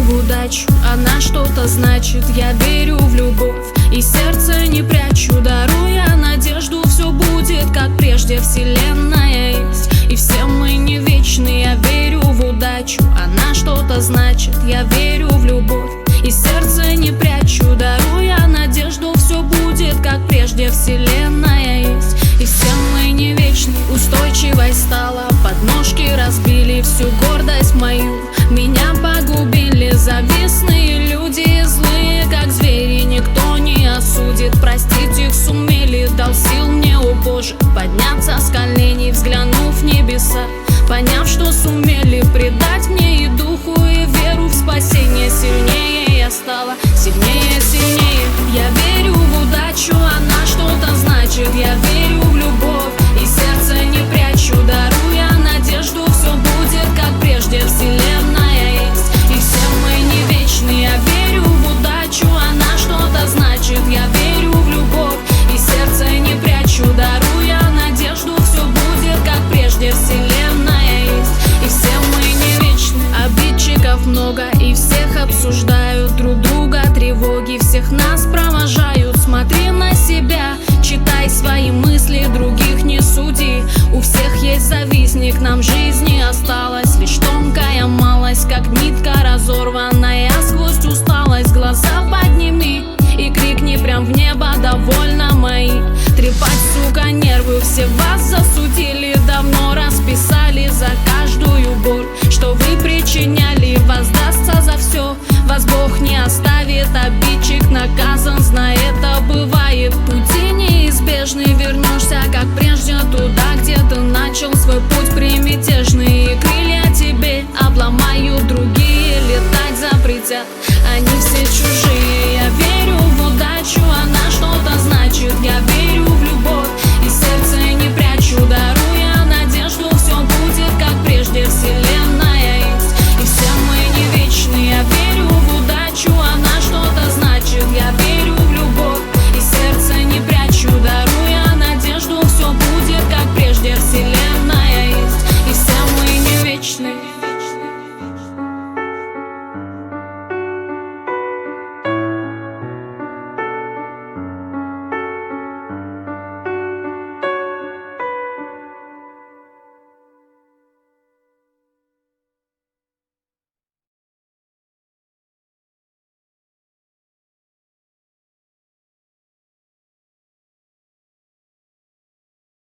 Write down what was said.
в удачу, она что-то значит. Я верю в любовь и сердце не прячу, даруя надежду. Все будет как прежде, вселенная есть, и все мы не вечны. Я верю в удачу, она что-то значит. Я верю в любовь и сердце не прячу, даруя надежду. Все будет как прежде, вселенная есть, и все мы не вечны. Устойчивой стала, подножки разбили всю гордость мою. Меня погубили завистные люди, злые как звери, никто не осудит. Простить их сумели, дал сил мне, о Боже, подняться с коленей, взглянув в небеса, поняв, что сумели предать мне и духу, и веру в спасение. Сильнее я стала, сильнее, сильнее. Я верю в удачу, она что-то значит. Я верю в любовь и сердце не прячу, даруя надежду. Все будет как прежде, вселенная есть, и все мы не вечны. Я верю в удачу, она что-то значит. Я верю в любовь и сердце не прячу, даруя надежду. Все будет как прежде, вселенная есть, и все мы не вечны. Обидчиков много и всех обсуждают друг друга, тревоги всех нас провожают. Смотри на себя, читай свои мысли, других не суди. У всех есть завистник, нам жизни осталось лишь тонкая малость, как нитка разорванная сквозь усталость. Глаза подними и крикни прям в небо: довольно мои. Трепать, сука, нервы, все вас засудили, давно расписали за каждую боль, что вы причиняли. Воздастся за все, вас Бог не оставит, обидчик наказан, знай, это бывает. Пути неизбежны, вернешься как прежде туда, где ты начал свой путь примятежный. И крылья тебе обломают, другие летать запретят, они